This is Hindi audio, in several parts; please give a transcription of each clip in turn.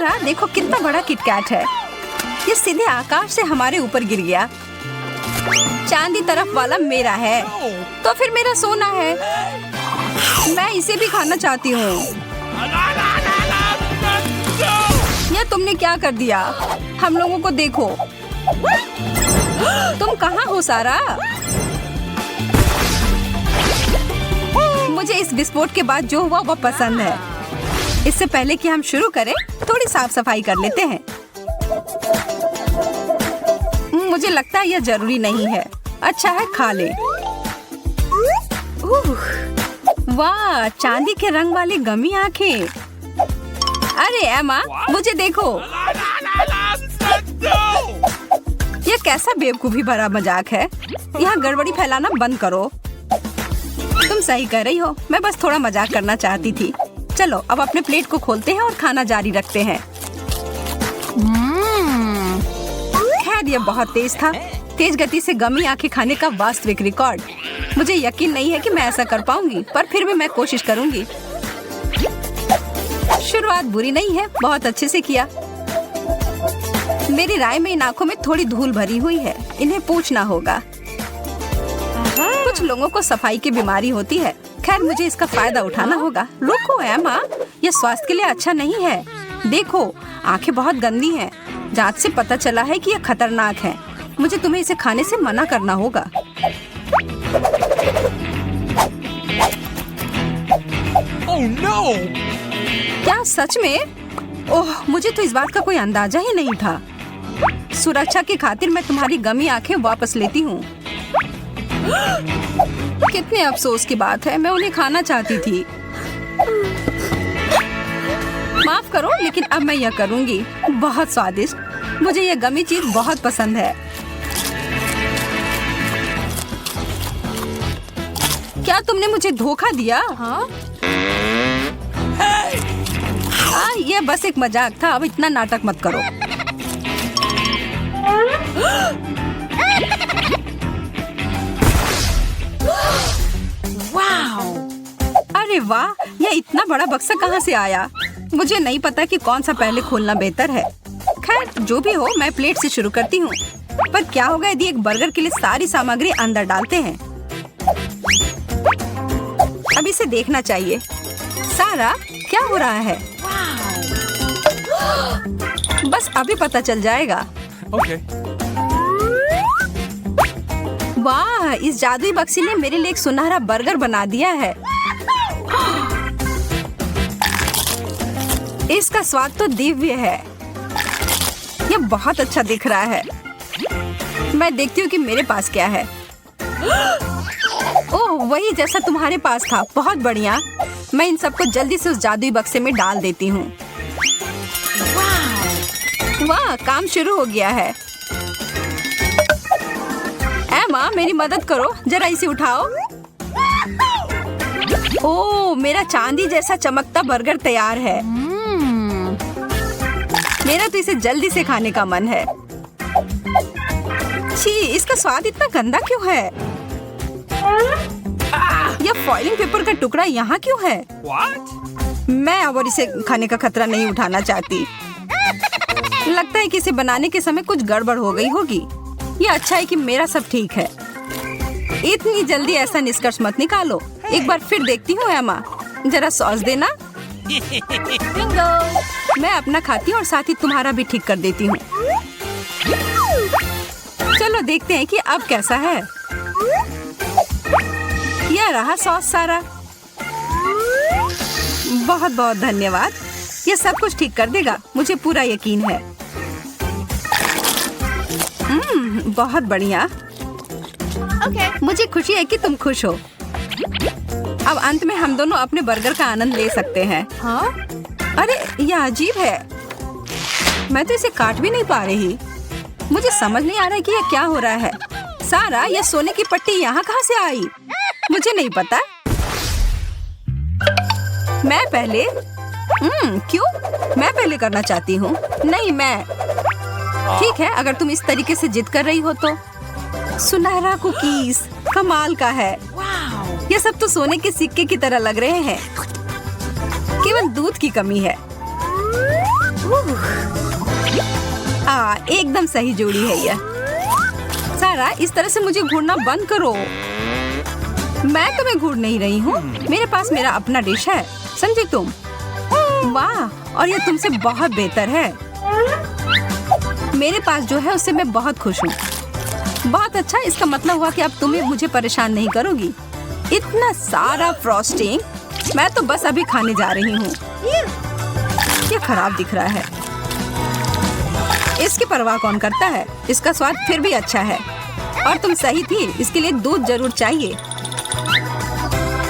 सारा देखो कितना बड़ा किटकैट है। ये सीधे आकाश से हमारे ऊपर गिर गया। चांदी तरफ वाला मेरा है, तो फिर मेरा सोना है। मैं इसे भी खाना चाहती हूँ। ये तुमने क्या कर दिया? हम लोगों को देखो। तुम कहाँ हो सारा? मुझे इस विस्फोट के बाद जो हुआ वो पसंद है। इससे पहले कि हम शुरू करें, थोड़ी साफ सफाई कर लेते हैं। मुझे लगता है यह जरूरी नहीं है। अच्छा है, खा ले। वाह, चांदी के रंग वाली गमी आंखें। अरे एमा, मुझे देखो। यह कैसा बेवकूफी भरा मजाक है। यहाँ गड़बड़ी फैलाना बंद करो। तुम सही कर रही हो, मैं बस थोड़ा मजाक करना चाहती थी। चलो अब अपने प्लेट को खोलते हैं और खाना जारी रखते हैं। खैर यह बहुत तेज था। तेज गति से गमी आंखें खाने का वास्तविक रिकॉर्ड। मुझे यकीन नहीं है कि मैं ऐसा कर पाऊंगी, पर फिर भी मैं कोशिश करूंगी। शुरुआत बुरी नहीं है, बहुत अच्छे से किया। मेरी राय में इन आंखों में थोड़ी धूल भरी हुई है, इन्हें पूछना होगा। कुछ लोगों को सफाई की बीमारी होती है। खैर मुझे इसका फायदा उठाना होगा। रुको एमा, यह स्वास्थ्य के लिए अच्छा नहीं है। देखो, आंखें बहुत गंदी हैं। जांच से पता चला है कि यह खतरनाक है। मुझे तुम्हें इसे खाने से मना करना होगा। Oh no! क्या सच में? ओह, मुझे तो इस बात का कोई अंदाजा ही नहीं था। सुरक्षा की खातिर मैं तुम्हारी गमी आंखें वापस लेती हूँ। कितने अफसोस की बात है, मैं उन्हें खाना चाहती थी। माफ करो, लेकिन अब मैं यह करूँगी। बहुत स्वादिष्ट। मुझे यह गमी चीज बहुत पसंद है। क्या तुमने मुझे धोखा दिया? हाँ? यह बस एक मजाक था। अब इतना नाटक मत करो। अरे वाह, यह इतना बड़ा बक्सा कहाँ से आया? मुझे नहीं पता कि कौन सा पहले खोलना बेहतर है। खैर जो भी हो, मैं प्लेट से शुरू करती हूँ। पर क्या होगा यदि एक बर्गर के लिए सारी सामग्री अंदर डालते हैं? अब इसे देखना चाहिए। सारा, क्या हो रहा है? बस अभी पता चल जाएगा। Okay. वाह, इस जादुई बक्से ने मेरे लिए एक सुनहरा बर्गर बना दिया है। इसका स्वाद तो दिव्य है। यह बहुत अच्छा दिख रहा है। मैं देखती हूँ कि मेरे पास क्या है। ओह, वही जैसा तुम्हारे पास था। बहुत बढ़िया। मैं इन सबको जल्दी से उस जादुई बक्से में डाल देती हूँ। वाह, काम शुरू हो गया है। एमा, मेरी मदद करो, जरा इसे उठाओ। ओह, मेरा चांदी जैसा चमकता बर्गर तैयार है। मेरा तो इसे जल्दी से खाने का मन है। छी, इसका स्वाद इतना गंदा क्यों है? यह फॉइलिंग पेपर का टुकड़ा यहाँ क्यों है? What? मैं अब इसे खाने का खतरा नहीं उठाना चाहती। लगता है कि इसे बनाने के समय कुछ गड़बड़ हो गई होगी। ये अच्छा है कि मेरा सब ठीक है। इतनी जल्दी ऐसा निष्कर्ष मत निकालो। एक बार फिर देखती हूँ एमा, जरा सॉस देना। मैं अपना खाती हूँ और साथ ही तुम्हारा भी ठीक कर देती हूँ। चलो देखते हैं कि अब कैसा है। यह रहा सॉस सारा। बहुत बहुत धन्यवाद। यह सब कुछ ठीक कर देगा, मुझे पूरा यकीन है। बहुत बढ़िया। मुझे खुशी है कि तुम खुश हो। अब अंत में हम दोनों अपने बर्गर का आनंद ले सकते हैं। हाँ? अरे यह अजीब है। मैं तो इसे काट भी नहीं पा रही। मुझे समझ नहीं आ रहा है कि यह क्या हो रहा है। सारा, यह सोने की पट्टी यहाँ कहाँ से आई? मुझे नहीं पता। मैं पहले? क्यों? मैं पहले करना चाहती हूँ। नहीं, मैं। ठीक है, अगर तुम इस तरीके से जिद कर रही हो तो। सुनहरा कुकीज, कमाल का है। ये सब तो सोने के सिक्के की तरह लग रहे हैं। केवल दूध की कमी है। एकदम सही जोड़ी है यह। सारा, इस तरह से मुझे घूरना बंद करो। मैं तुम्हें घूर नहीं रही हूँ। मेरे पास मेरा अपना डिश है, समझी तुम? वाह, और ये तुमसे बहुत बेहतर है। मेरे पास जो है उससे मैं बहुत खुश हूँ। बहुत अच्छा, इसका मतलब हुआ कि अब तुम्हें मुझे परेशान नहीं करोगी। इतना सारा फ्रॉस्टिंग, मैं तो बस अभी खाने जा रही हूँ। ये खराब दिख रहा है। इसकी परवाह कौन करता है? इसका स्वाद फिर भी अच्छा है। और तुम सही थी, इसके लिए दूध जरूर चाहिए।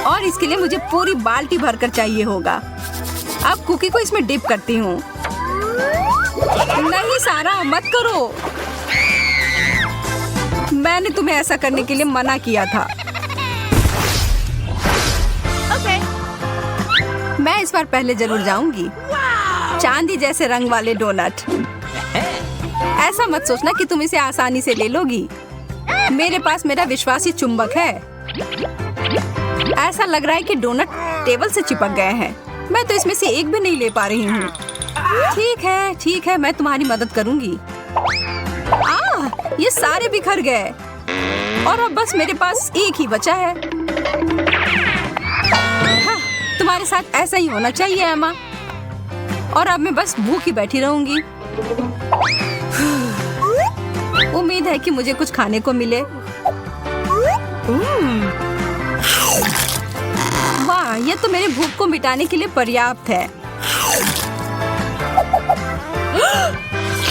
और इसके लिए मुझे पूरी बाल्टी भरकर चाहिए होगा। अब कुकी को इसमें डिप करती हूँ। नहीं सारा, मत करो। मैंने तुम्हें ऐसा करने के लिए मना किया था। मैं इस बार पहले जरूर जाऊंगी। चांदी जैसे रंग वाले डोनट। ऐसा मत सोचना कि तुम इसे आसानी से ले लोगी। मेरे पास मेरा विश्वासी चुंबक है। ऐसा लग रहा है कि डोनट टेबल से चिपक गए हैं। मैं तो इसमें से एक भी नहीं ले पा रही हूँ। ठीक है, मैं तुम्हारी मदद करूंगी। ये सारे बिखर गए और अब बस मेरे पास एक ही बचा है। हाँ, तुम्हारे साथ ऐसा ही होना चाहिए एमा। और अब मैं बस भूखी बैठी रहूंगी। उम्मीद है कि मुझे कुछ खाने को मिले। वाह, ये तो मेरे भूख को मिटाने के लिए पर्याप्त है।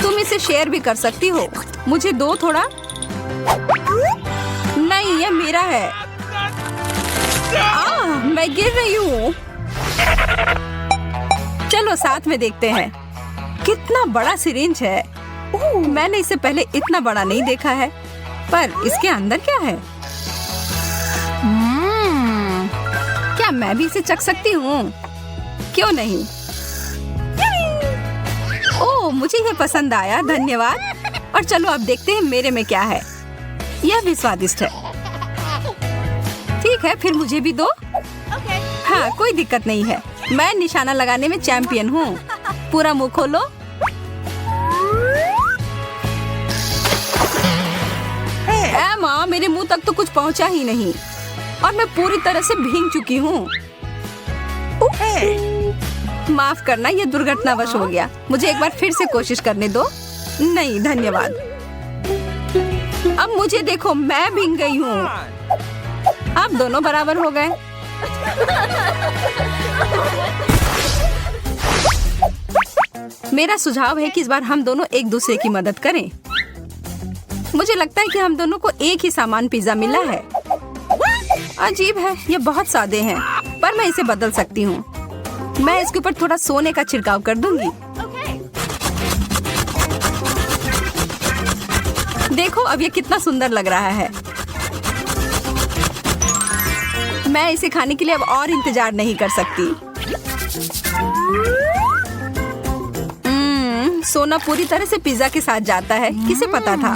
तुम इसे शेयर भी कर सकती हो। मुझे दो थोड़ा। नहीं, ये मेरा है। मैं गिर रही हूँ। चलो साथ में देखते हैं। कितना बड़ा सिरिंज है। मैंने इसे पहले इतना बड़ा नहीं देखा है। पर इसके अंदर क्या है? क्या मैं भी इसे चख सकती हूँ? क्यों नहीं? ओह, मुझे ये पसंद आया, धन्यवाद। और चलो अब देखते हैं मेरे में क्या है। यह भी स्वादिष्ट है। ठीक है, फिर मुझे भी दो। हाँ, कोई दिक्कत नहीं है। मैं निशाना लगाने में चैंपियन हूँ। पूरा मुंह खोलो। एमा, मेरे मुंह तक तो कुछ पहुँचा ही नहीं और मैं पूरी तरह से भीग चुकी हूँ। माफ करना, ये दुर्घटनावश हो गया। मुझे एक बार फिर से कोशिश करने दो। नहीं, धन्यवाद। अब मुझे देखो, मैं भीग गई हूँ। अब दोनों बराबर हो गए। मेरा सुझाव है कि इस बार हम दोनों एक दूसरे की मदद करें। मुझे लगता है कि हम दोनों को एक ही सामान पिज्जा मिला है। अजीब है, ये बहुत सादे हैं, पर मैं इसे बदल सकती हूँ। मैं इसके ऊपर थोड़ा सोने का छिड़काव कर दूंगी। देखो, अब ये कितना सुंदर लग रहा है। मैं इसे खाने के लिए अब और इंतजार नहीं कर सकती। सोना पूरी तरह से पिज्जा के साथ जाता है। किसे पता था?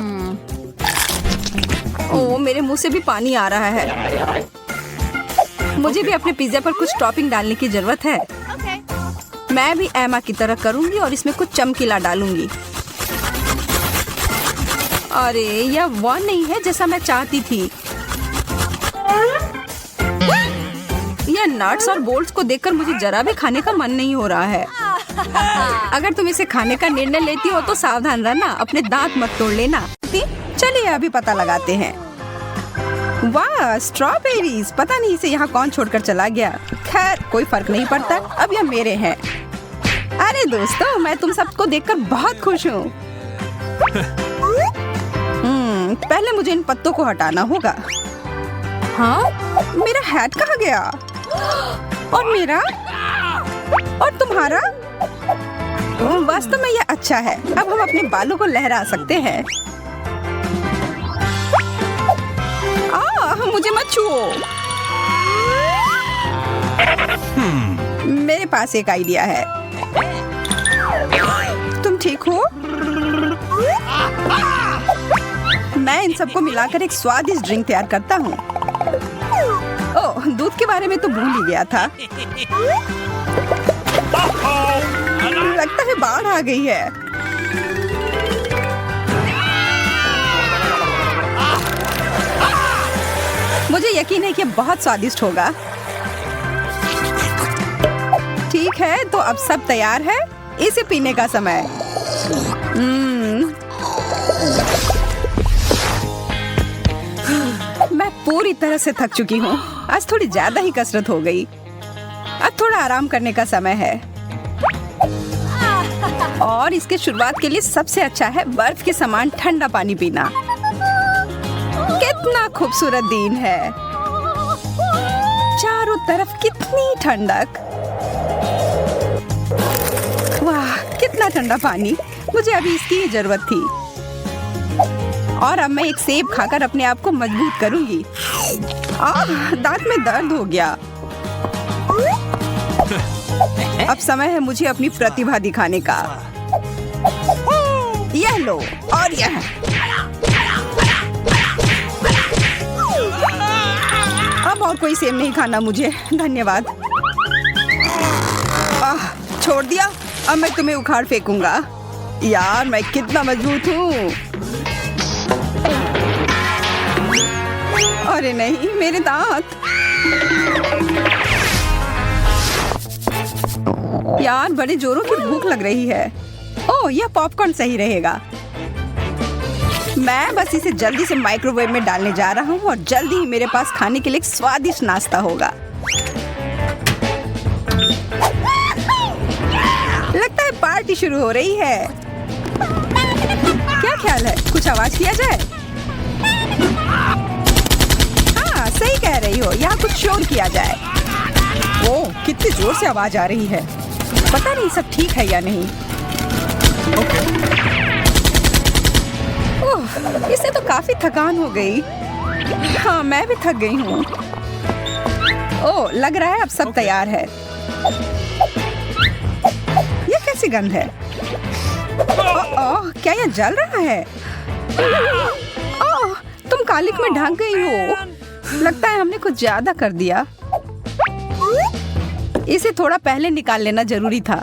ओह, मेरे मुंह से भी पानी आ रहा है। मुझे भी अपने पिज्जा पर कुछ टॉपिंग डालने की जरूरत है। मैं भी एमा की तरह करूंगी और इसमें कुछ चमकीला डालूंगी। अरे, यह वह नहीं है जैसा मैं चाहती थी। यह नट्स और बोल्ट्स को देखकर मुझे जरा भी खाने का मन नहीं हो रहा है। अगर तुम इसे खाने का निर्णय लेती हो तो सावधान रहना, अपने दांत मत तोड़ लेना। चलिए अभी पता लगाते हैं। वाह, स्ट्रॉबेरीज। पता नहीं इसे यहाँ कौन छोड़कर चला गया। खैर, कोई फर्क नहीं पड़ता, अब यह मेरे हैं। अरे दोस्तों, मैं तुम सबको देखकर बहुत खुश हूँ। पहले मुझे इन पत्तों को हटाना होगा। हाँ, मेरा हैट कहाँ गया? और मेरा? और तुम्हारा? वास्तव में यह अच्छा है। अब हम अपने बालों को लहरा सकते हैं। मुझे मत छुओ। मेरे पास एक आइडिया है। तुम ठीक हो? मैं इन सबको मिलाकर एक स्वादिष्ट ड्रिंक तैयार करता हूँ। ओह, दूध के बारे में तो भूल ही गया था। लगता है बाढ़ आ आ गई है। मुझे यकीन है कि बहुत स्वादिष्ट होगा। ठीक है, तो अब सब तैयार है। इसे पीने का समय। मैं पूरी तरह से थक चुकी हूँ। आज थोड़ी ज्यादा ही कसरत हो गई। अब थोड़ा आराम करने का समय है। और इसके शुरुआत के लिए सबसे अच्छा है बर्फ के समान ठंडा पानी पीना। कितना खूबसूरत दिन है। चारों तरफ कितनी ठंडक। वाह, कितना ठंडा पानी। मुझे अभी इसकी ही जरूरत थी। और अब मैं एक सेब खाकर अपने आप को मजबूत करूंगी। दांत में दर्द हो गया। अब समय है मुझे अपनी प्रतिभा दिखाने का। यह लो और यह। अब और कोई सेब नहीं खाना मुझे, धन्यवाद। छोड़ दिया। अब मैं तुम्हें उखाड़ फेंकूंगा। यार, मैं कितना मजबूत हूँ। अरे नहीं, मेरे दांत। यार, बड़े जोरों की भूख लग रही है। ओह, यह पॉपकॉर्न सही रहेगा। मैं बस इसे जल्दी से माइक्रोवेव में डालने जा रहा हूँ और जल्दी ही मेरे पास खाने के लिए एक स्वादिष्ट नाश्ता होगा। लगता है पार्टी शुरू हो रही है। क्या ख्याल है, कुछ आवाज किया जाए? हाँ, सही कह रही हो, यहाँ कुछ शोर किया जाए। ओह, कितनी जोर से आवाज आ रही है। पता नहीं सब ठीक है या नहीं। ओह, इससे तो काफी थकान हो गई। हाँ, मैं भी थक गई हूँ। ओह, लग रहा है अब सब तैयार है। ये कैसी गंध है? ओह, क्या यह जल रहा है? ओह, तुम कालिक में ढक गई हो। लगता है हमने कुछ ज्यादा कर दिया। इसे थोड़ा पहले निकाल लेना जरूरी था।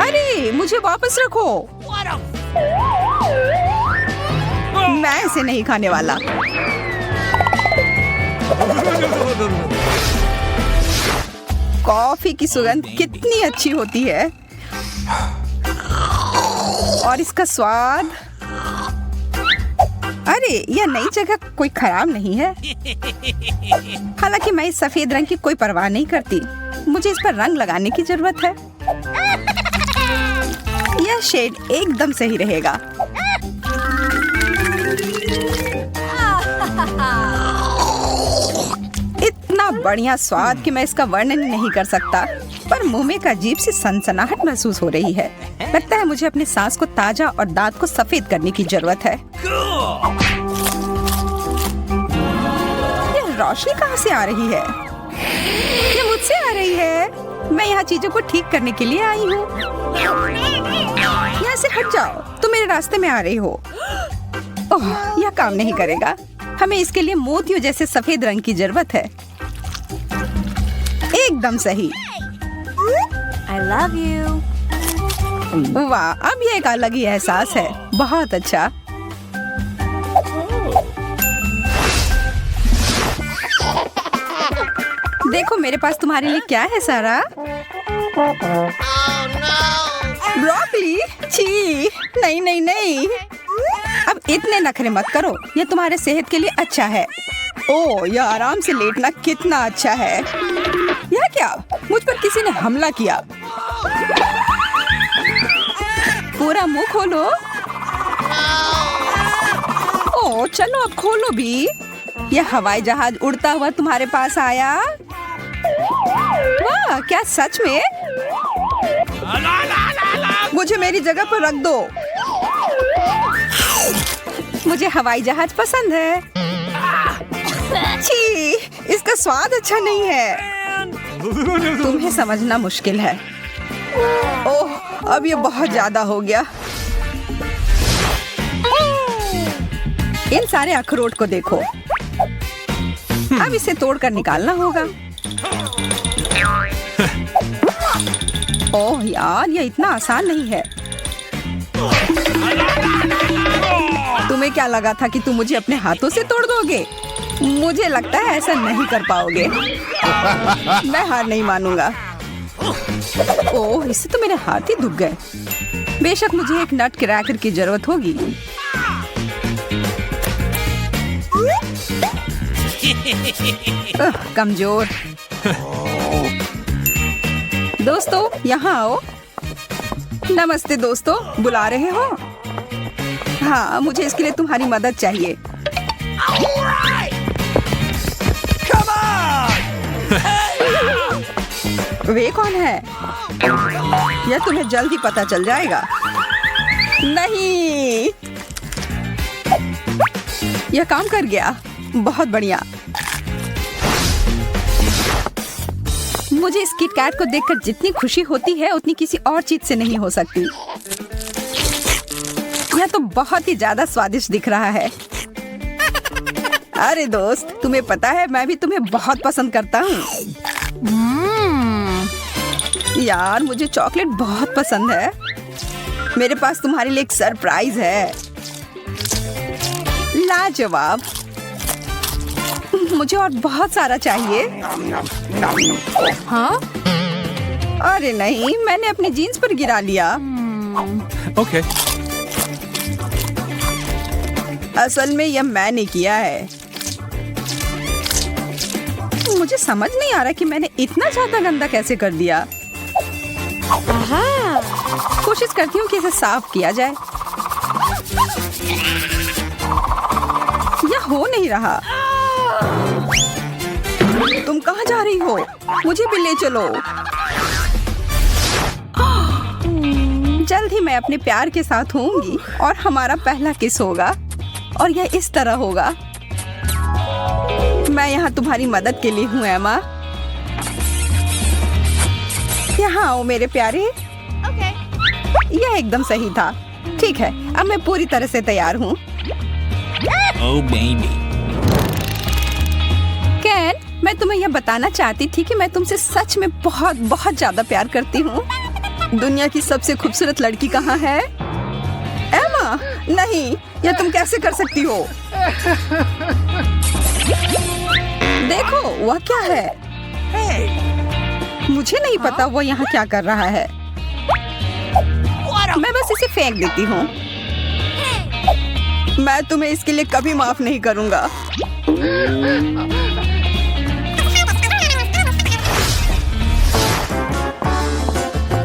अरे, मुझे वापस रखो। मैं इसे नहीं खाने वाला। कॉफी की सुगंध कितनी अच्छी होती है। और इसका स्वाद। अरे, यह नई जगह कोई खराब नहीं है। हालांकि मैं इस सफेद रंग की कोई परवाह नहीं करती। मुझे इस पर रंग लगाने की जरूरत है। यह शेड एकदम सही रहेगा। इतना बढ़िया स्वाद कि मैं इसका वर्णन नहीं कर सकता। पर मुंह में एक अजीब सी सनसनाहट महसूस हो रही है। लगता है मुझे अपनी सांस को ताजा और दांत को सफेद करने की जरूरत है। ये रोशनी कहाँ से आ रही है? ये मुझसे आ रही है। मैं यहाँ चीजों को ठीक करने के लिए आई हूँ। यहाँ से हट जाओ, तुम मेरे रास्ते में आ रही हो। ओह, यह काम नहीं करेगा। हमें इसके लिए मोतियों जैसे सफेद रंग की जरूरत है। एकदम सही। I love you. वाह, अब ये एक अलग ही एहसास है। बहुत अच्छा। देखो मेरे पास तुम्हारे लिए क्या है सारा। ब्रोकली? छी, नहीं नहीं नहीं। अब इतने नखरे मत करो, ये तुम्हारे सेहत के लिए अच्छा है। ओह, यह आराम से लेटना कितना अच्छा है। यह क्या? मुझ पर किसी ने हमला किया। पूरा मुंह खोलो। ओह, चलो अब खोलो भी। यह हवाई जहाज उड़ता हुआ तुम्हारे पास आया। वाह, क्या सच में? मुझे मेरी जगह पर रख दो। मुझे हवाई जहाज पसंद है। छी, इसका स्वाद अच्छा नहीं है। तुम्हें समझना मुश्किल है। ओह, अब ये बहुत ज्यादा हो गया। इन सारे अखरोट को देखो। अब इसे तोड़कर निकालना होगा। ओह यार, ये इतना आसान नहीं है। तुम्हें क्या लगा था कि तुम मुझे अपने हाथों से तोड़ दोगे? मुझे लगता है ऐसा नहीं कर पाओगे। मैं हार नहीं मानूंगा। ओह, इससे तो मेरे हाथ ही दुख गए। बेशक मुझे एक नट क्रैकर की जरूरत होगी। कमजोर। दोस्तों, यहाँ आओ। नमस्ते दोस्तों, बुला रहे हो? हाँ, मुझे इसके लिए तुम्हारी मदद चाहिए। वे कौन है? यह तुम्हें जल्द ही पता चल जाएगा। नहीं, यह काम कर गया। बहुत बढ़िया। मुझे इस किट कैट को देखकर जितनी खुशी होती है उतनी किसी और चीज से नहीं हो सकती। यह तो बहुत ही ज्यादा स्वादिष्ट दिख रहा है। अरे दोस्त, तुम्हें पता है मैं भी तुम्हें बहुत पसंद करता हूँ। यार, मुझे चॉकलेट बहुत पसंद है। मेरे पास तुम्हारे लिए एक सरप्राइज है। लाजवाब। मुझे और बहुत सारा चाहिए। हाँ? अरे नहीं, मैंने अपनी जीन्स पर गिरा लिया। Okay. असल में यह मैंने किया है। मुझे समझ नहीं आ रहा कि मैंने इतना ज्यादा गंदा कैसे कर दिया। कोशिश करती हूँ कि इसे साफ किया जाए। यह हो नहीं रहा। तुम कहाँ जा रही हो? मुझे भी ले चलो। जल्द ही मैं अपने प्यार के साथ होंगी और हमारा पहला किस होगा और यह इस तरह होगा। मैं यहाँ तुम्हारी मदद के लिए हूँ एमा। यहाँ आओ मेरे प्यारे। यह एकदम सही था। ठीक है, अब मैं पूरी तरह से तैयार हूँ। Oh baby. कैन, मैं तुम्हें यह बताना चाहती थी कि मैं तुमसे सच में बहुत बहुत ज्यादा प्यार करती हूँ। दुनिया की सबसे खूबसूरत लड़की कहाँ है? एमा, नहीं, यह तुम कैसे कर सकती हो? देखो, वह क्या है? मुझे नहीं पता वो यहाँ क्या कर रहा है। मैं बस इसे फेंक देती हूँ। मैं तुम्हें इसके लिए कभी माफ नहीं करूँगा।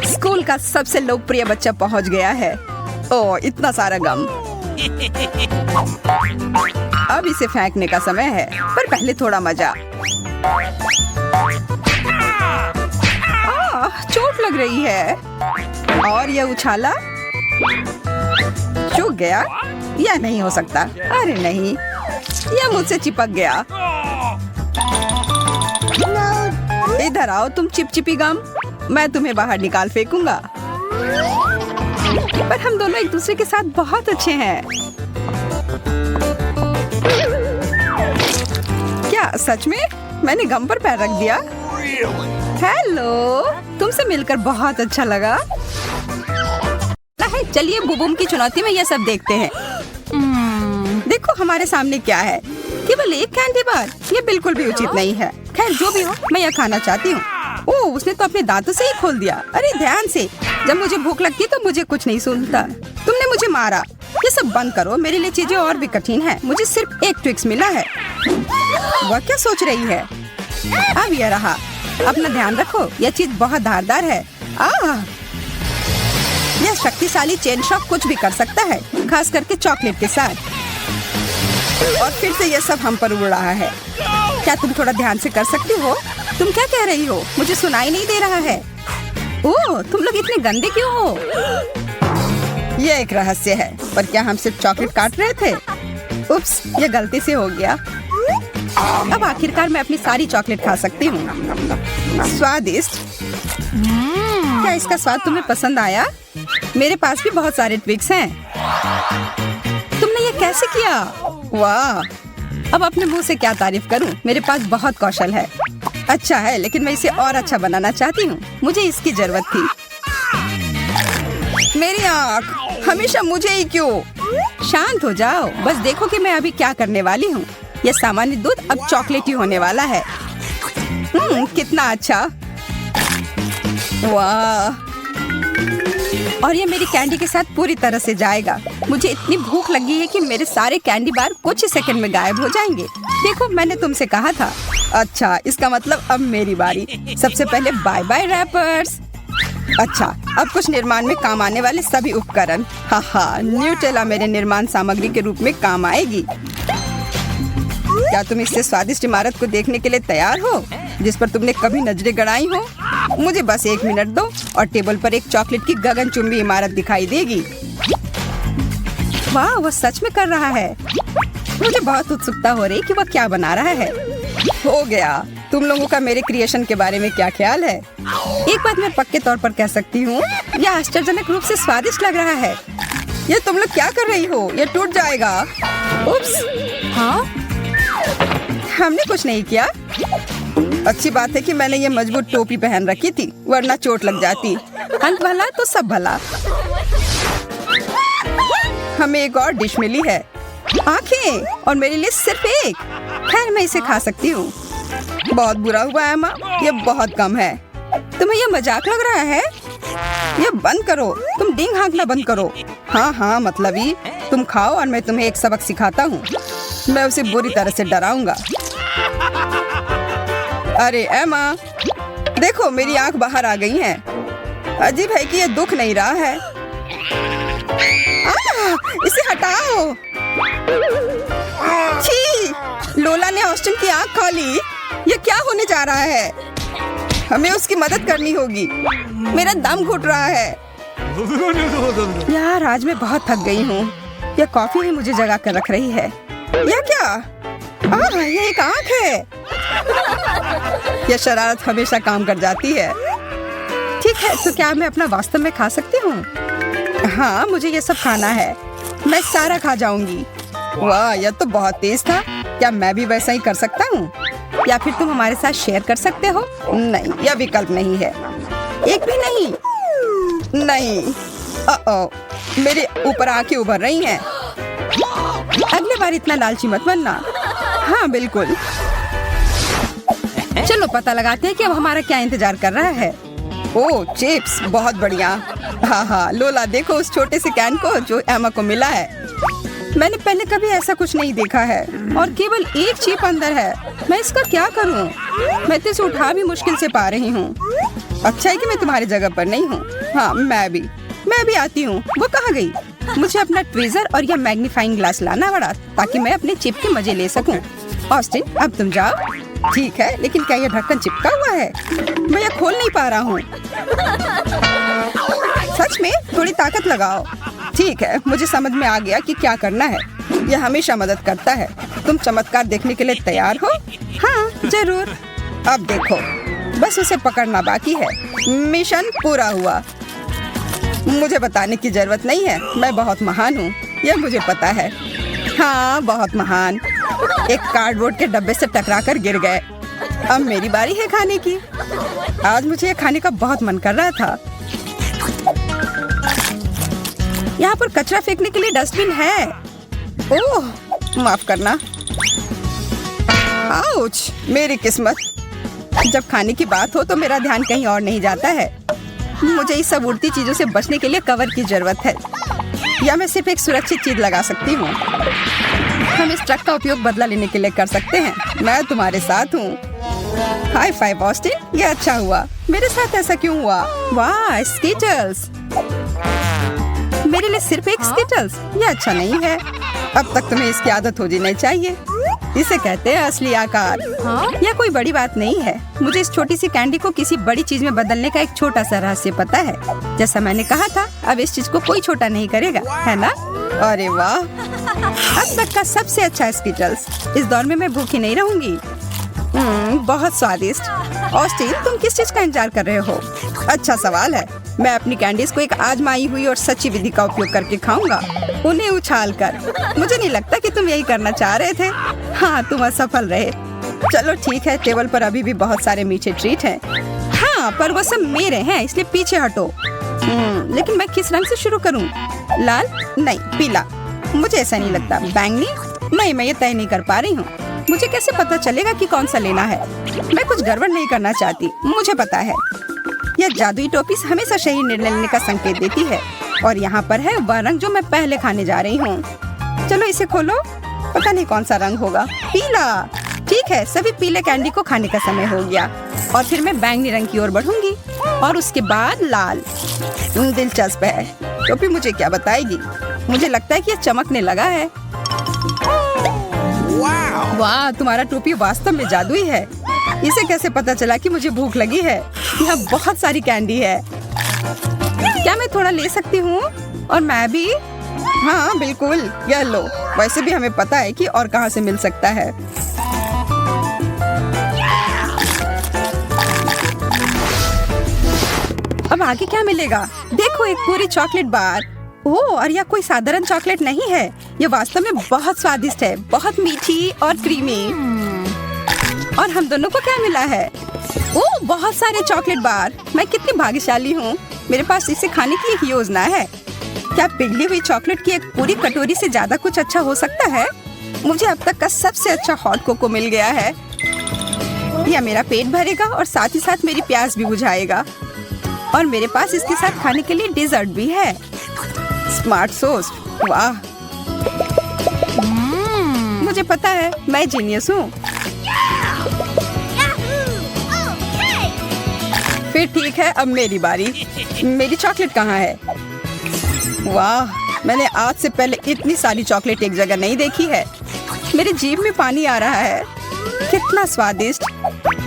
स्कूल का सबसे लोकप्रिय बच्चा पहुँच गया है। ओह, इतना सारा गम। अब इसे फेंकने का समय है, पर पहले थोड़ा मजा। चोट लग रही है। और यह उछाला, चूक गया। यह नहीं हो सकता। अरे नहीं, यह मुझसे चिपक गया। इधर आओ तुम चिपचिपी गम। मैं तुम्हें बाहर निकाल फेंकूंगा। पर हम दोनों एक दूसरे के साथ बहुत अच्छे हैं। क्या सच में? मैंने गम पर पैर रख दिया। हेलो, तुमसे मिलकर बहुत अच्छा लगा। चलिए बुबुम की चुनौती में यह सब देखते हैं। देखो हमारे सामने क्या है। केवल एक कैंडी बार। ये बिल्कुल भी उचित नहीं है। खैर जो भी हो, मैं यह खाना चाहती हूँ। ओह, उसने तो अपने दांतों से ही खोल दिया। अरे ध्यान से। जब मुझे भूख लगती है तो मुझे कुछ नहीं सुनता। तुमने मुझे मारा। ये सब बंद करो। मेरे लिए चीजें और भी कठिन है। मुझे सिर्फ एक ट्विक्स मिला है। वह क्या सोच रही है? अब यह रहा। अपना ध्यान रखो, यह चीज बहुत धारदार है। यह शक्तिशाली चेन शॉक कुछ भी कर सकता है, खास करके चॉकलेट के साथ। और फिर से यह सब हम पर उड़ रहा है। क्या तुम थोड़ा ध्यान से कर सकती हो? तुम क्या कह रही हो? मुझे सुनाई नहीं दे रहा है। ओह, तुम लोग इतने गंदे क्यों हो? यह एक रहस्य है। पर क्या हम सिर्फ चॉकलेट काट रहे थे? उप्स, यह गलती से हो गया। अब आखिरकार मैं अपनी सारी चॉकलेट खा सकती हूँ। स्वादिष्ट। क्या इसका स्वाद तुम्हें पसंद आया? मेरे पास भी बहुत सारे ट्विक्स हैं। तुमने ये कैसे किया? वाह! अब अपने मुंह से क्या तारीफ करूं? मेरे पास बहुत कौशल है। अच्छा है, लेकिन मैं इसे और अच्छा बनाना चाहती हूँ। मुझे इसकी जरूरत थी। मेरी आँख, हमेशा मुझे ही क्यों? शांत हो जाओ, बस देखो कि मैं अभी क्या करने वाली हूँ। यह सामान्य दूध अब चॉकलेटी होने वाला है। कितना अच्छा, वाह! और ये मेरी कैंडी के साथ पूरी तरह से जाएगा। मुझे इतनी भूख लगी है कि मेरे सारे कैंडी बार कुछ ही सेकंड में गायब हो जाएंगे। देखो, मैंने तुमसे कहा था। अच्छा, इसका मतलब अब मेरी बारी। सबसे पहले बाय बाय रैपर्स। अच्छा, अब कुछ निर्माण में काम आने वाले सभी उपकरण। हाँ, न्यूटेला मेरे निर्माण सामग्री के रूप में काम आएगी। क्या तुम इससे स्वादिष्ट इमारत को देखने के लिए तैयार हो, जिस पर तुमने कभी नजरें गड़ाई हो? मुझे बस 1 मिनट दो और टेबल पर एक चॉकलेट की गगनचुंबी इमारत दिखाई देगी। वाह, वो सच में कर रहा है। मुझे बहुत उत्सुकता हो रही कि वह क्या बना रहा है। हो गया। तुम लोगों का मेरे क्रिएशन के बारे में क्या ख्याल है? एक बात मैं पक्के तौर पर कह सकती हूँ, यह आश्चर्यजनक रूप से स्वादिष्ट लग रहा है। ये तुम लोग क्या कर रही हो? ये टूट जाएगा। उप्स। हाँ, हमने कुछ नहीं किया। अच्छी बात है कि मैंने ये मजबूत टोपी पहन रखी थी, वरना चोट लग जाती। अंत भला तो सब भला। हमें एक और डिश मिली है, आंखें, और मेरे लिए सिर्फ एक। खैर, मैं इसे खा सकती हूँ। बहुत बुरा हुआ एमा, ये बहुत कम है। तुम्हें ये मजाक लग रहा है? ये बंद करो, तुम डींग हाँकना बंद करो। हाँ, मतलब ही। तुम खाओ और मैं तुम्हें एक सबक सिखाता हूँ। मैं उसे बुरी तरह से डराऊंगा। अरे एमा, देखो मेरी आंख बाहर आ गई है। अजीब है कि ये दुख नहीं रहा है। इसे हटाओ। छी, लोला ने ऑस्टिन की आंख खा ली। ये क्या होने जा रहा है? हमें उसकी मदद करनी होगी। मेरा दम घुट रहा है। यार, आज मैं बहुत थक गई हूँ। यह कॉफी ही मुझे जगा कर रख रही है। यह क्या? ये एक आंख है। यह शरारत हमेशा काम कर जाती है। ठीक है, तो क्या मैं अपना वास्तव में खा सकती हूँ? हाँ, मुझे ये सब खाना है। मैं सारा खा जाऊंगी। वाह, यह तो बहुत तेज था। क्या मैं भी वैसा ही कर सकता हूँ? या फिर तुम हमारे साथ शेयर कर सकते हो? नहीं, यह विकल्प नहीं है। एक भी नहीं। नहीं, मेरे ऊपर आंखें उभर रही हैं। अगली बार इतना लालची मत बनना। हाँ, बिल्कुल। चलो पता लगाते हैं कि अब हमारा क्या इंतजार कर रहा है। ओह, चिप्स, बहुत बढ़िया। हाँ, लोला, देखो उस छोटे से कैन को जो एमा को मिला है। मैंने पहले कभी ऐसा कुछ नहीं देखा है, और केवल एक चिप अंदर है। मैं इसका क्या करूं? मैं तो इसे उठा भी मुश्किल से पा रही हूँ। अच्छा है कि मैं तुम्हारी जगह पर नहीं हूँ। हाँ, मैं भी आती हूँ। वो कहाँ गई? मुझे अपना ट्वीजर और यह मैग्नीफाइंग ग्लास लाना पड़ा ताकि मैं अपने चिप के मजे ले सकूं। ऑस्टिन, अब तुम जाओ। ठीक है, लेकिन क्या यह ढक्कन चिपका हुआ है? मैं यह खोल नहीं पा रहा हूँ। सच में, थोड़ी ताकत लगाओ। ठीक है, मुझे समझ में आ गया कि क्या करना है। यह हमेशा मदद करता है। तुम चमत्कार देखने के लिए तैयार हो? हाँ, जरूर। अब देखो, बस उसे पकड़ना बाकी है। मिशन पूरा हुआ। मुझे बताने की जरूरत नहीं है, मैं बहुत महान हूँ, यह मुझे पता है। हाँ, बहुत महान। एक कार्डबोर्ड के डब्बे से टकराकर गिर गए। अब मेरी बारी है खाने की। आज मुझे यह खाने का बहुत मन कर रहा था। यहाँ पर कचरा फेंकने के लिए डस्टबिन है। ओह, माफ करना। आउच, मेरी किस्मत। जब खाने की बात हो तो मेरा ध्यान कहीं और नहीं जाता है। मुझे इस सब उड़ती चीजों से बचने के लिए कवर की जरूरत है, या मैं सिर्फ एक सुरक्षित चीज लगा सकती हूँ। हम इस ट्रक का उपयोग बदला लेने के लिए कर सकते हैं। मैं तुम्हारे साथ हूँ। हाई फाइव ऑस्टिन, ये अच्छा हुआ। मेरे साथ ऐसा क्यों हुआ? वाह, स्कीटल्स। मेरे लिए सिर्फ एक स्कीटल्स, ये अच्छा नहीं है। अब तक तुम्हें इसकी आदत हो जानी चाहिए। इसे कहते हैं असली आकार। यह कोई बड़ी बात नहीं है। मुझे इस छोटी सी कैंडी को किसी बड़ी चीज में बदलने का एक छोटा सा रहस्य पता है। जैसा मैंने कहा था, अब इस चीज को कोई छोटा नहीं करेगा, है ना? अरे वाह, अब तक का सबसे अच्छा स्कीटल्स। इस दौर में मैं भूखी नहीं रहूंगी। बहुत स्वादिष्ट। ऑस्टिन, तुम किस चीज का इंतजार कर रहे हो? अच्छा सवाल है। मैं अपनी कैंडीज को एक आजमाई हुई और सच्ची विधि का उपयोग करके खाऊंगा, उन्हें उछाल कर। मुझे नहीं लगता कि तुम यही करना चाह रहे थे। हाँ, तुम असफल रहे। चलो ठीक है, टेबल पर अभी भी बहुत सारे मीठे ट्रीट हैं। हाँ, पर वो सब मेरे हैं, इसलिए पीछे हटो। लेकिन मैं किस रंग से शुरू करूं? लाल? नहीं, पीला। मुझे ऐसा नहीं लगता। बैंगनी? नहीं, मैं ये तय नहीं कर पा रही हूँ। मुझे कैसे पता चलेगा कि कौन सा लेना है? मैं कुछ गड़बड़ नहीं करना चाहती, मुझे पता है। यह जादुई टोपी हमेशा सही निर्णय लेने का संकेत देती है। और यहाँ पर है वह रंग जो मैं पहले खाने जा रही हूँ। चलो इसे खोलो। पता नहीं कौन सा रंग होगा। पीला। ठीक है, सभी पीले कैंडी को खाने का समय हो गया। और फिर मैं बैंगनी रंग की ओर बढ़ूंगी और उसके बाद लाल। दिलचस्प है। टोपी मुझे क्या बताएगी? मुझे लगता है कि यह चमकने लगा है। वाह, तुम्हारा टोपी वास्तव में जादुई है। इसे कैसे पता चला कि मुझे भूख लगी है? यहाँ बहुत सारी कैंडी है। क्या मैं थोड़ा ले सकती हूँ? और मैं भी? हाँ बिल्कुल, यह लो। वैसे भी हमें पता है कि और कहाँ से मिल सकता है। अब आगे क्या मिलेगा? देखो, एक पूरी चॉकलेट बार। ओह, और यह कोई साधारण चॉकलेट नहीं है। यह वास्तव में बहुत स्वादिष्ट है, बहुत मीठी और क्रीमी। और हम दोनों को क्या मिला है? ओह, बहुत सारे चॉकलेट बार। मैं कितनी भाग्यशाली हूँ। मेरे पास इसे खाने की एक योजना है। क्या पिघली हुई चॉकलेट की एक पूरी कटोरी से ज्यादा कुछ अच्छा हो सकता है? मुझे अब तक का सबसे अच्छा हॉट कोको मिल गया है। यह मेरा पेट भरेगा और साथ ही साथ मेरी प्यास भी बुझाएगा। और मेरे पास इसके साथ खाने के लिए डेजर्ट भी है। Smart sauce. वाह, मुझे पता है, मैं जीनियस हूँ। फिर ठीक है, अब मेरी बारी। मेरी चॉकलेट कहाँ है? वाह, मैंने आज से पहले इतनी सारी चॉकलेट एक जगह नहीं देखी है। मेरी जीभ में पानी आ रहा है। कितना स्वादिष्ट।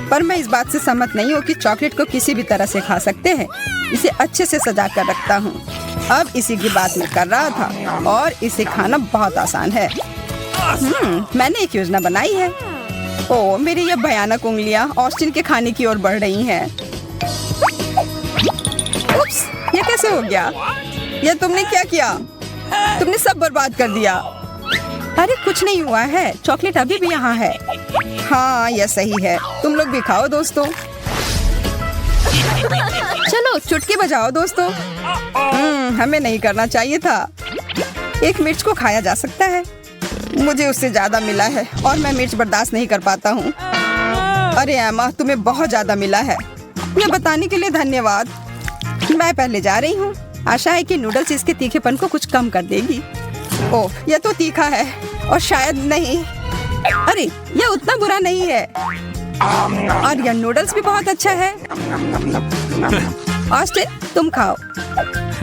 पर मैं इस बात से सहमत नहीं हूँ कि चॉकलेट को किसी भी तरह से खा सकते हैं। इसे अच्छे से सजा कर रखता हूँ। अब इसी की बात मैं कर रहा था और इसे खाना बहुत आसान है। मैंने एक योजना बनाई है। ओह, मेरी यह भयानक उंगलियां ऑस्टिन के खाने की ओर बढ़ रही हैं। उप्स, यह कैसे हो गया? यह तुमने क्या किया? तुमने सब बर्बाद कर दिया। अरे कुछ नहीं हुआ है, चॉकलेट अभी भी यहाँ है। हाँ, यह सही है। तुम लोग भी खाओ दोस्तों। चलो चुटकी बजाओ दोस्तों। हमें नहीं करना चाहिए था। एक मिर्च को खाया जा सकता है। मुझे उससे ज्यादा मिला है और मैं मिर्च बर्दाश्त नहीं कर पाता हूँ। अरे एमा, तुम्हें बहुत ज्यादा मिला है। यह बताने के लिए धन्यवाद। मैं पहले जा रही हूँ। आशा है कि नूडल्स इसके तीखेपन को कुछ कम कर देगी। ओह, यह तो तीखा है और शायद नहीं। अरे, यह उतना बुरा नहीं है। और यह नूडल्स भी बहुत अच्छा है। ऑस्टिन, तुम खाओ।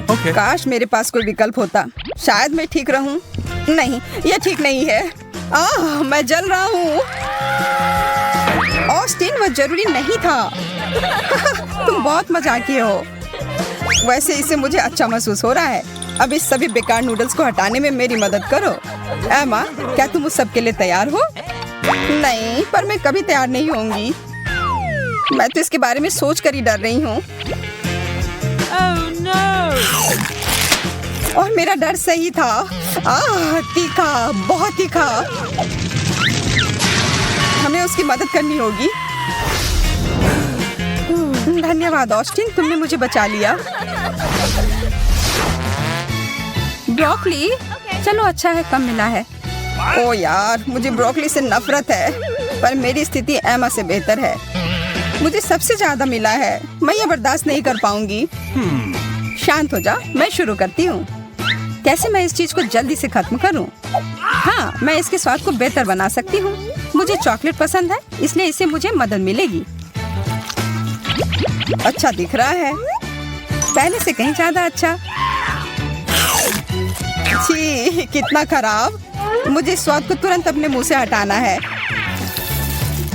Okay. काश मेरे पास कोई विकल्प होता। शायद मैं ठीक रहूं। नहीं, यह ठीक नहीं है। मैं जल रहा हूँ। ऑस्टिन, वह जरूरी नहीं था। तुम बहुत मजाकिये हो। वैसे इससे मुझे अच्छा महसूस हो रहा है। अब इस सभी बेकार नूडल्स को हटाने में मेरी मदद करो। एमा, क्या तुम उस सब के लिए तैयार हो? नहीं, पर मैं कभी तैयार नहीं होंगी। मैं तो इसके बारे में सोच कर ही डर रही हूँ। और मेरा डर सही था। तीखा, बहुत तीखा। हमें उसकी मदद करनी होगी। धन्यवाद ऑस्टिन, तुमने मुझे बचा लिया। ब्रोकली? चलो अच्छा है, कम मिला है। ओ यार, मुझे ब्रोकली से नफरत है। पर मेरी स्थिति एमा से बेहतर है। मुझे सबसे ज्यादा मिला है। मैं ये बर्दाश्त नहीं कर पाऊंगी। शांत हो जा, मैं शुरू करती हूँ। कैसे मैं इस चीज को जल्दी से खत्म करूँ? हाँ, मैं इसके स्वाद को बेहतर बना सकती हूँ। मुझे चॉकलेट पसंद है, इसलिए इससे मुझे मदद मिलेगी। अच्छा दिख रहा है, पहले से कहीं ज्यादा अच्छा। छी, कितना खराब। मुझे इस स्वाद को तुरंत अपने मुंह से हटाना है।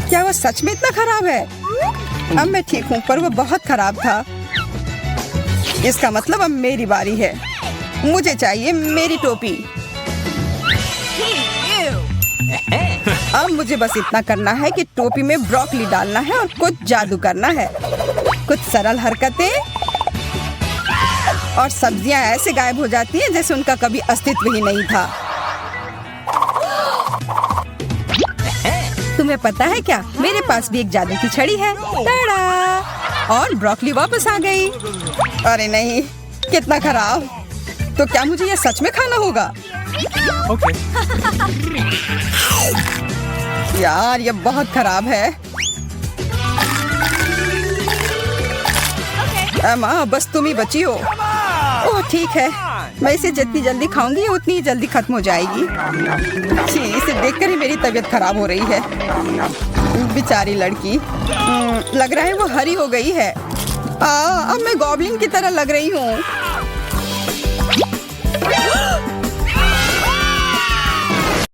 क्या वह सच में इतना खराब है? अब मैं ठीक हूँ, पर वो बहुत खराब था। इसका मतलब अब मेरी बारी है। मुझे चाहिए मेरी टोपी। अब मुझे बस इतना करना है कि टोपी में ब्रोकली डालना है और कुछ जादू करना है। कुछ सरल हरकतें और सब्जियां ऐसे गायब हो जाती हैं जैसे उनका कभी अस्तित्व ही नहीं था। तुम्हें पता है क्या, मेरे पास भी एक जादू की छड़ी है। टाड़ा! और ब्रोकली वापस आ गई। अरे नहीं, कितना खराब। तो क्या मुझे ये सच में खाना होगा? Okay. यार ये बहुत खराब है। एमा बस तुम ही बची हो। ओह ठीक है, मैं इसे जितनी जल्दी खाऊंगी उतनी जल्दी खत्म हो जाएगी। छी, इसे देखकर ही मेरी तबीयत खराब हो रही है। बेचारी लड़की। लग रहा है वो हरी हो गई है। अब मैं गॉब्लिन की तरह लग रही हूँ।